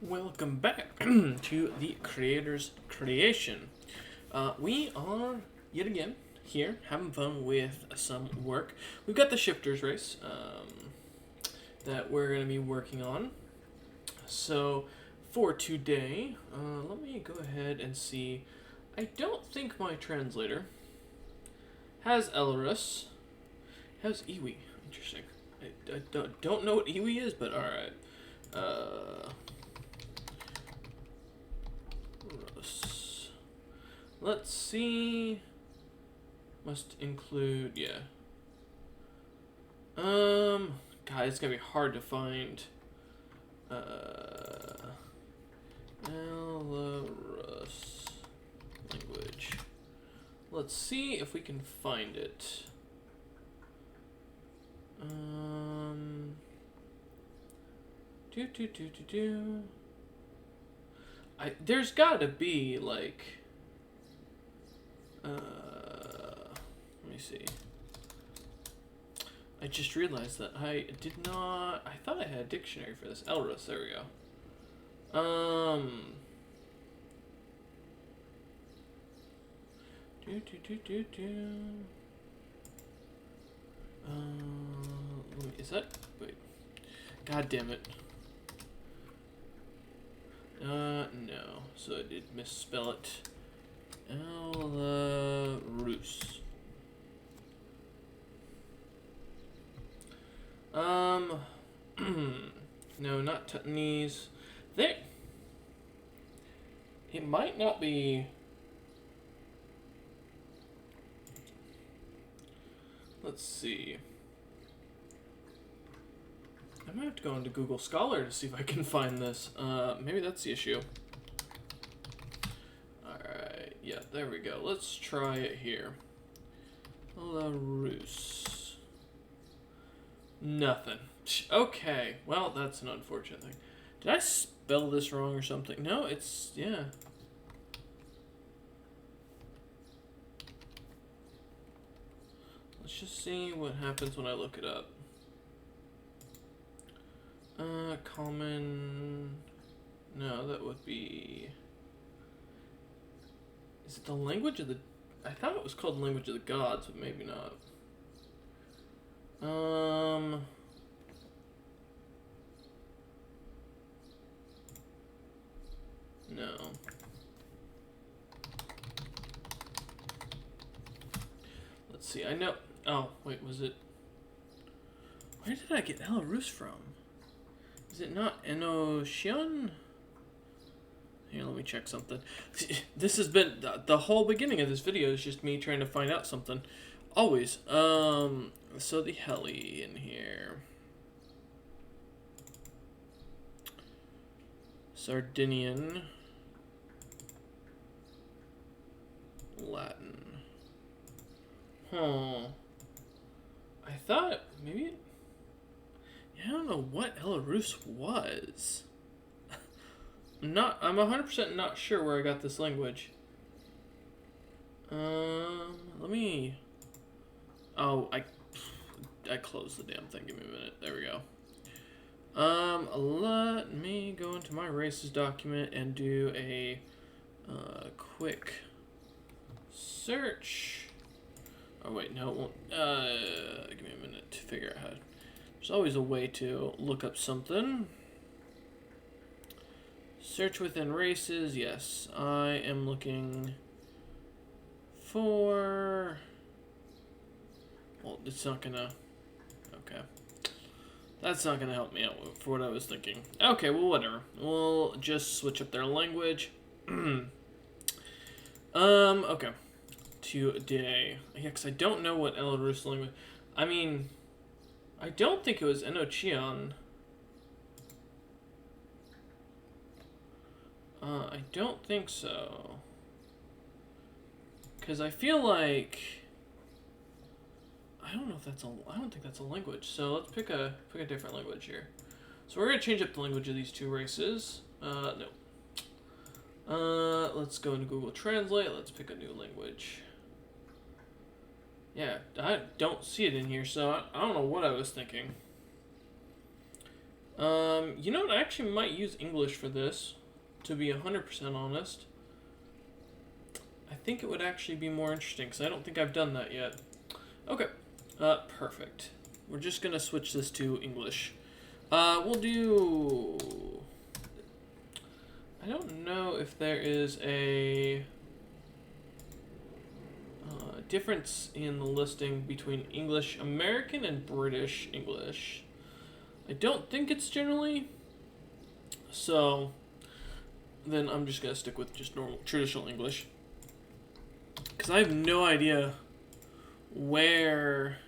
Welcome back to the Creator's Creation. We are yet again here having fun with some work. We've got the shifters race that we're going to be working on. So for today, let me go ahead and see. I don't think my translator has Elrus. Has Iwi. Interesting. I don't know what Iwi is, but alright. Let's see. Must include, yeah. God, it's gonna be hard to find. Belarus language. Let's see if we can find it. There's gotta be like. Let me see. I just realized that I did not. I thought I had a dictionary for this. Elrus. There we go. Is that? Wait. God damn it. No. So I did misspell it. Belarus. No, not Tutanese. There. It might not be. Let's see. I might have to go into Google Scholar to see if I can find this. Maybe that's the issue. Alright, yeah, there we go. Let's try it here. Belarus. Nothing. Okay, well, that's an unfortunate thing. Did I spell this wrong or something? No, it's, yeah. Let's just see what happens when I look it up. Common. No, that would be. Is it the language of the. I thought it was called Language of the Gods, but maybe not. No. Let's see. I know. Oh, wait, was it. Where did I get Belarus from? Is it not Enochian? Here, let me check something. This has been the whole beginning of this video is just me trying to find out something. Always. So the heli in here. Sardinian. Latin. Huh. I thought maybe. I don't know what Belarus was. I'm 100% not sure where I got this language. Let me. Oh, I closed the damn thing. Give me a minute. There we go. Let me go into my races document and do a quick search. Oh wait, no, it won't. Give me a minute to figure out how. There's always a way to look up something. Search within races. Yes, I am looking for. Well, it's not gonna. Okay. That's not gonna help me out for what I was thinking. Okay, well, whatever. We'll just switch up their language. Okay. Today. Yeah, because I don't know what Belarus language. I mean, I don't think it was Enochian. I don't think so. Because I feel like. I don't know if that's a. I don't think that's a language. So let's pick a different language here. So we're gonna change up the language of these two races. No. Let's go into Google Translate. Let's pick a new language. Yeah, I don't see it in here, so I don't know what I was thinking. You know what? I actually might use English for this, to be 100% honest. I think it would actually be more interesting, because I don't think I've done that yet. Okay. Perfect. We're just going to switch this to English. We'll do... I don't know if there is a difference in the listing between English American and British English. I don't think it's generally. So then I'm just going to stick with just normal traditional English. Because I have no idea where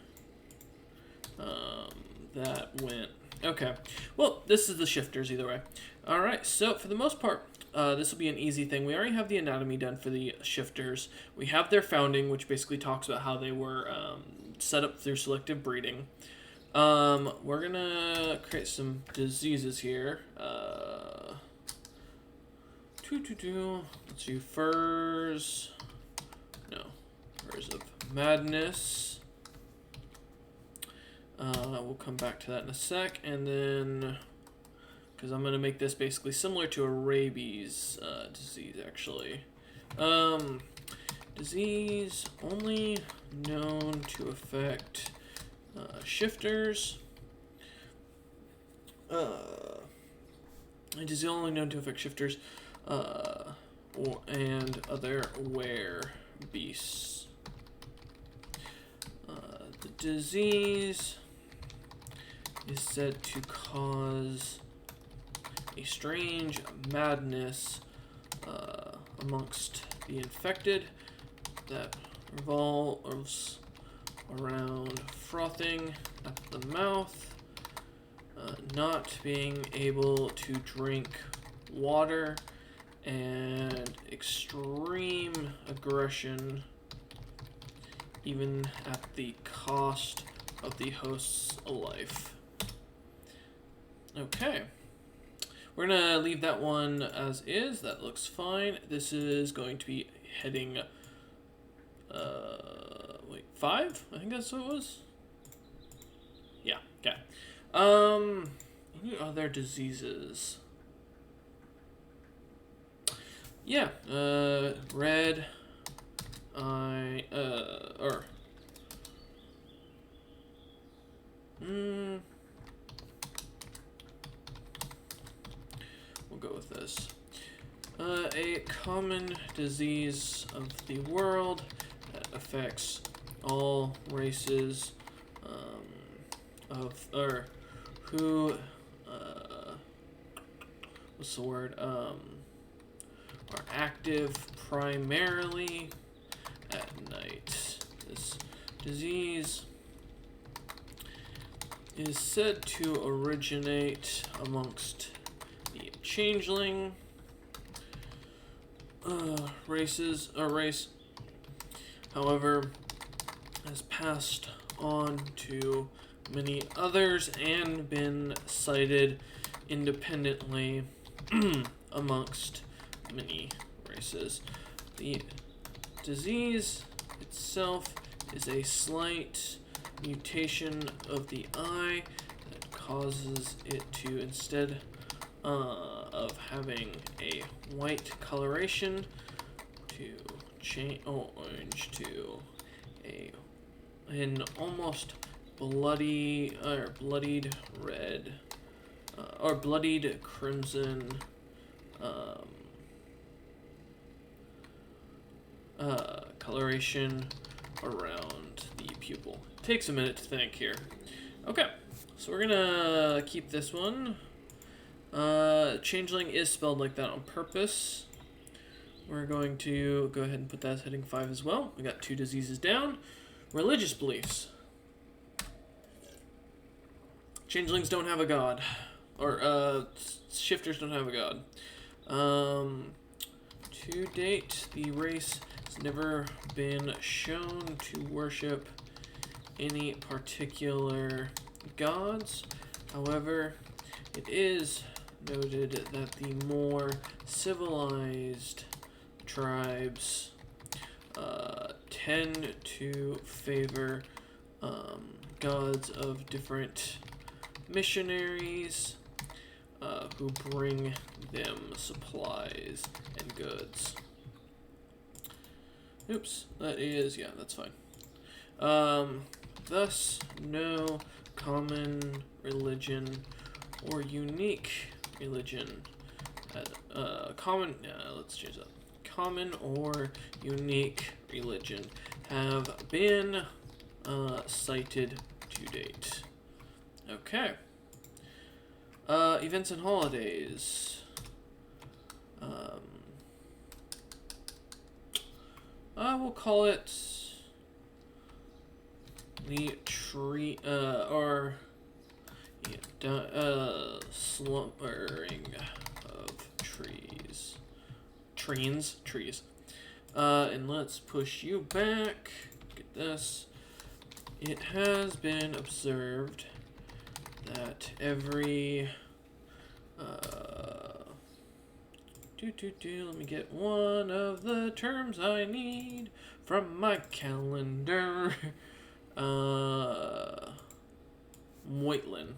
that went. Okay. Well, this is the shifters either way. Alright, so for the most part, this will be an easy thing. We already have the anatomy done for the shifters. We have their founding, which basically talks about how they were set up through selective breeding. We're going to create some diseases here. Let's do furs. No. Furs of madness. We'll come back to that in a sec. And then... because I'm going to make this basically similar to a rabies disease, actually. Disease only known to affect shifters. Disease only known to affect shifters and other were beasts. The disease is said to cause a strange madness amongst the infected that revolves around frothing at the mouth, not being able to drink water, and extreme aggression, even at the cost of the host's life. Okay. We're going to leave that one as is. That looks fine. This is going to be heading, 5? I think that's what it was. Yeah, okay. Any other diseases? Yeah, red eye, we'll go with this. A common disease of the world that affects all races who what's the word? Are active primarily at night. This disease is said to originate amongst the changeling race, however, has passed on to many others and been cited independently amongst many races. The disease itself is a slight mutation of the eye that causes it to, instead of having a white coloration, to change orange to an almost bloodied red or bloodied crimson coloration around the pupil. Takes a minute to think here. Okay, so we're gonna keep this one. Changeling is spelled like that on purpose. We're going to go ahead and put that as heading 5 as well. We got 2 diseases down. Religious beliefs. Changelings don't have a god. Or, shifters don't have a god. To date, the race has never been shown to worship any particular gods. However, it is noted that the more civilized tribes tend to favor gods of different missionaries who bring them supplies and goods. Oops, that is, yeah, that's fine. Thus, no common religion or unique religion. Let's change that. Common or unique religion have been cited to date. Okay. Events and holidays. We'll call it the tree, slumbering of trees. Trees. And let's push you back. Get this. It has been observed that every let me get one of the terms I need from my calendar. Moitlin.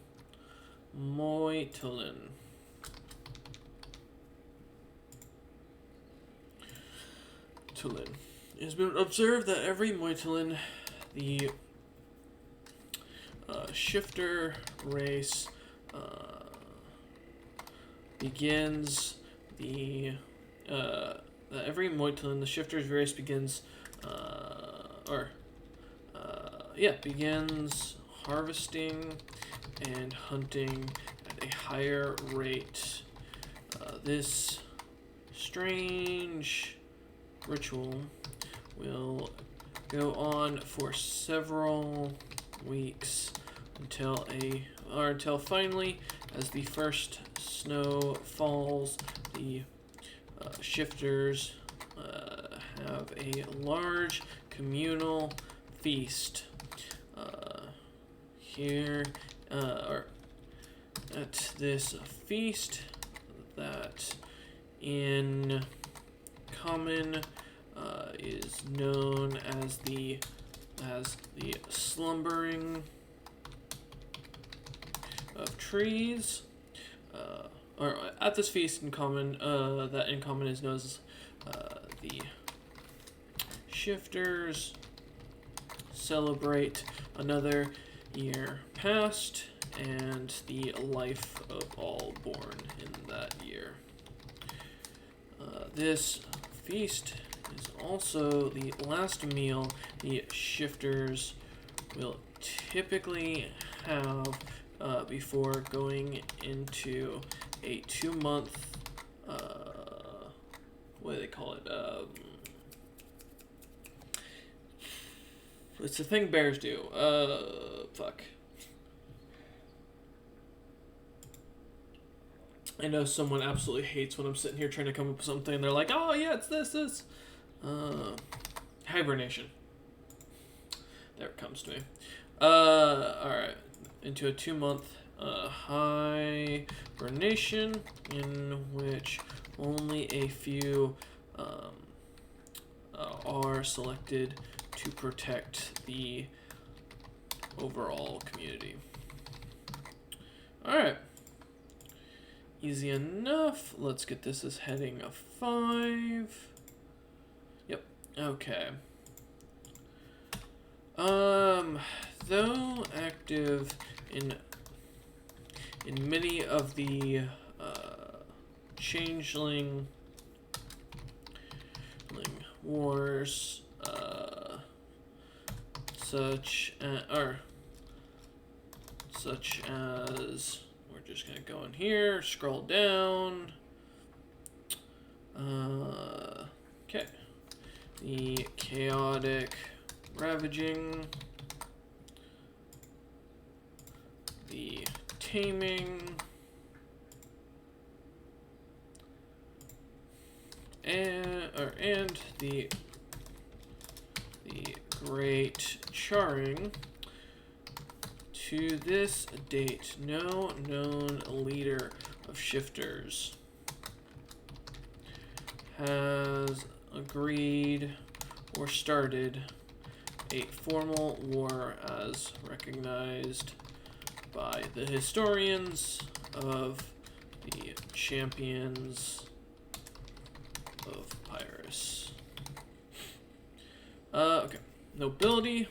It has been observed that every Moitlin, the shifter race, begins the every Moitlin, the shifter's race begins begins harvesting and hunting at a higher rate. This strange ritual will go on for several weeks until finally, as the first snow falls, the shifters have a large communal feast here, or at this feast that in common is known as the slumbering of trees, or at this feast in common, that in common is known as the shifters celebrate another year past and the life of all born in that year. This feast is also the last meal the shifters will typically have before going into a 2-month, what do they call it? It's the thing bears do. Fuck. I know someone absolutely hates when I'm sitting here trying to come up with something and they're like, oh yeah, it's this. Hibernation. There it comes to me. Alright. Into a 2-month hibernation in which only a few are selected to protect the overall community. Alright. Easy enough. Let's get this as heading of 5. Yep. Okay. Though active in many of the changeling wars, such as, we're just gonna go in here, scroll down. Okay. The chaotic ravaging, the taming, and the great charring. To this date, no known leader of shifters has agreed or started a formal war as recognized by the historians of the champions of Pyrus. Okay. Nobility.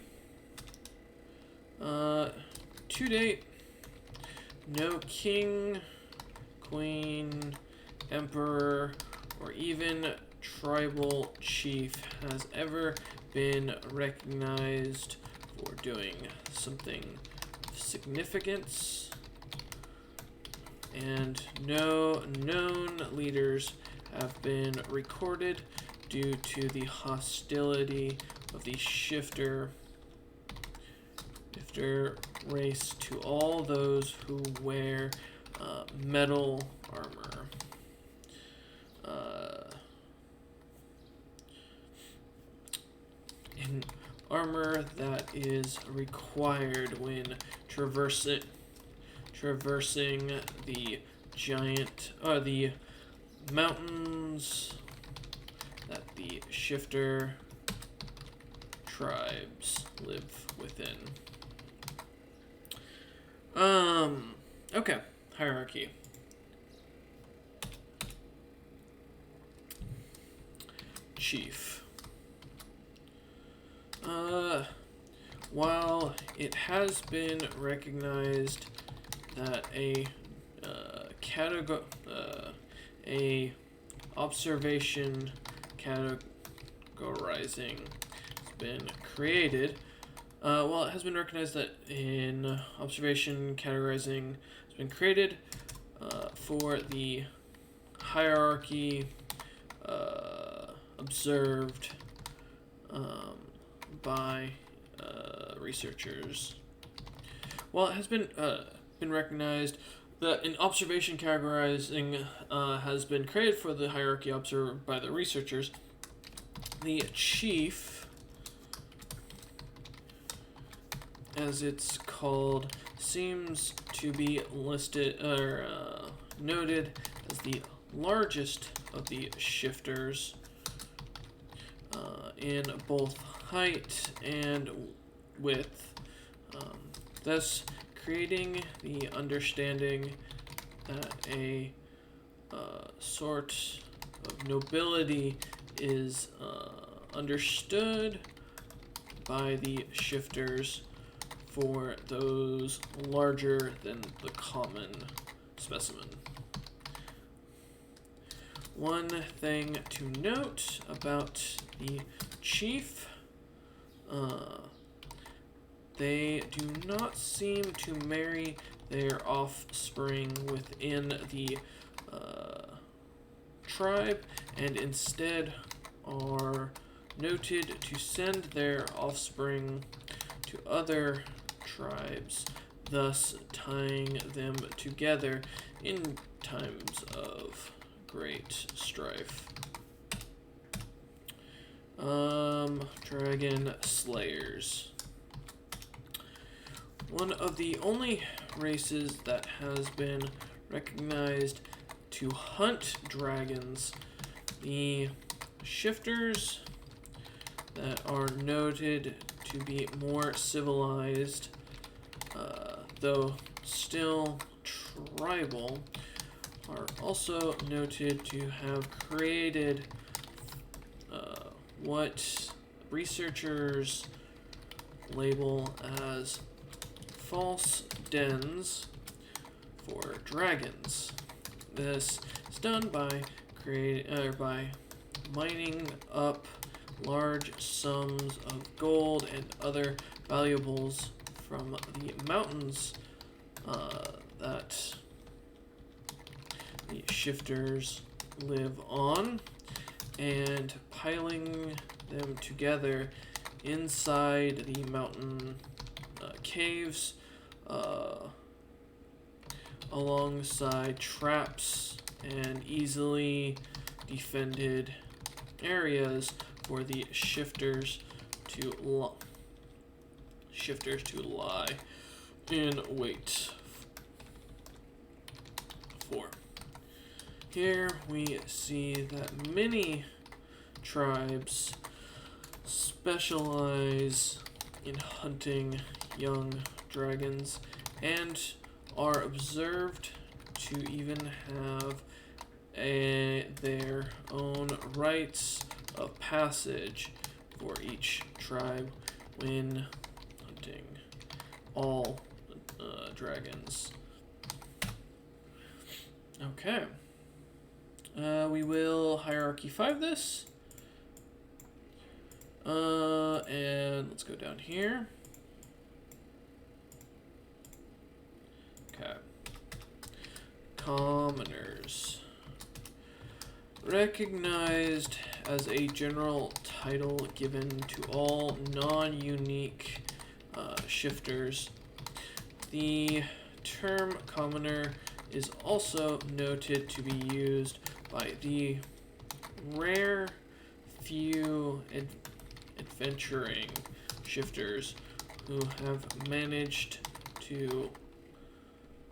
To date, no king, queen, emperor, or even tribal chief has ever been recognized for doing something of significance, and no known leaders have been recorded due to the hostility of the shifter race to all those who wear metal armor. In armor that is required when traversing the the mountains that the shifter tribes live within. Okay. Hierarchy. Chief. While it has been recognized that a observation categorizing has been created. Well, it has been recognized that in observation categorizing has been created for the hierarchy observed by researchers. Well, it has been recognized that an observation categorizing has been created for the hierarchy observed by the researchers. The chief, as it's called, seems to be listed or noted as the largest of the shifters in both height and width, thus creating the understanding that a sort of nobility is understood by the shifters for those larger than the common specimen. One thing to note about the chief, they do not seem to marry their offspring within the tribe, and instead are noted to send their offspring to other tribes, thus tying them together in times of great strife. Dragon Slayers. One of the only races that has been recognized to hunt dragons, the shifters that are noted to be more civilized, though still tribal, are also noted to have created what researchers label as false dens for dragons. This is done by mining up large sums of gold and other valuables from the mountains that the shifters live on, and piling them together inside the mountain caves alongside traps and easily defended areas for the shifters to lie in wait for. Here we see that many tribes specialize in hunting young dragons and are observed to even have their own rites of passage for each tribe when hunting all dragons. Okay. We will hierarchy 5 this. And let's go down here. Okay. Commoners. Recognized as a general title given to all non-unique shifters. The term commoner is also noted to be used by the rare few adventuring shifters who have managed to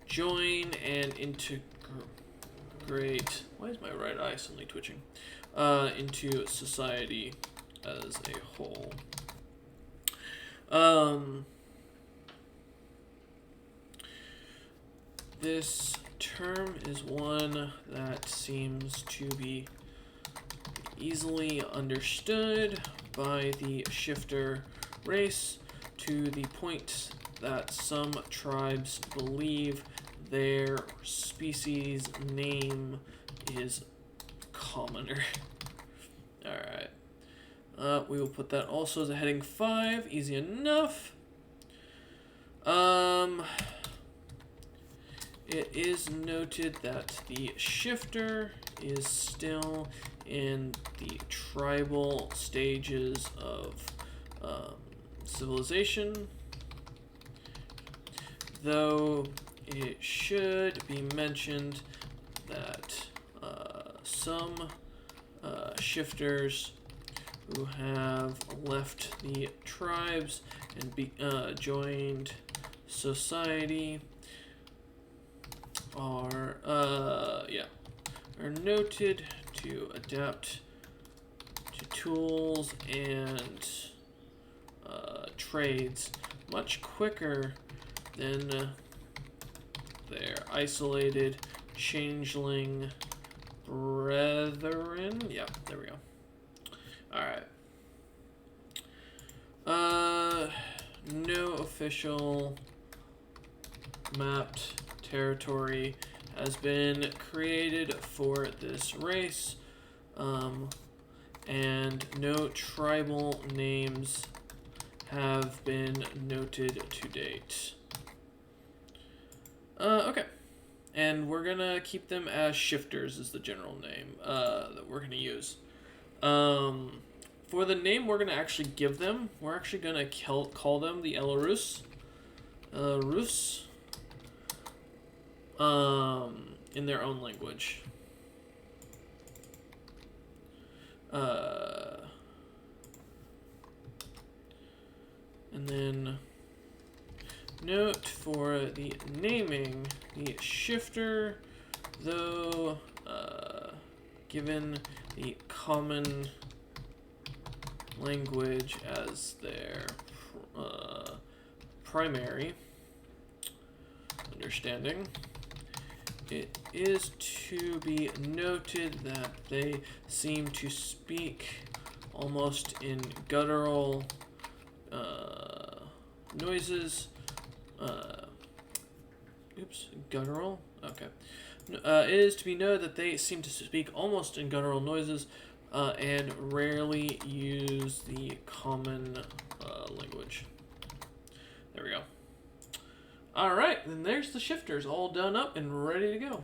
join and integrate. Why is my right eye suddenly twitching? Into society as a whole. This term is one that seems to be easily understood by the shifter race to the point that some tribes believe their species name is commoner. Alright. We will put that also as a heading 5. Easy enough. It is noted that the shifter is still in the tribal stages of civilization, though it should be mentioned that some shifters who have left the tribes and joined society are noted to adapt to tools and trades much quicker than their isolated changeling brethren. Yeah, there we go. Alright. No official mapped territory has been created for this race, and no tribal names have been noted to date. Okay. And we're gonna keep them as shifters is the general name that we're gonna use. For the name we're gonna actually give them, we're actually gonna call them the Elarus. Rus. In their own language. And then note for the naming, the shifter, though given the common language as their primary understanding, it is to be noted that they seem to speak almost in guttural noises. Guttural? Okay. It is to be noted that they seem to speak almost in guttural noises and rarely use the common language. There we go. Alright, then there's the shifters all done up and ready to go.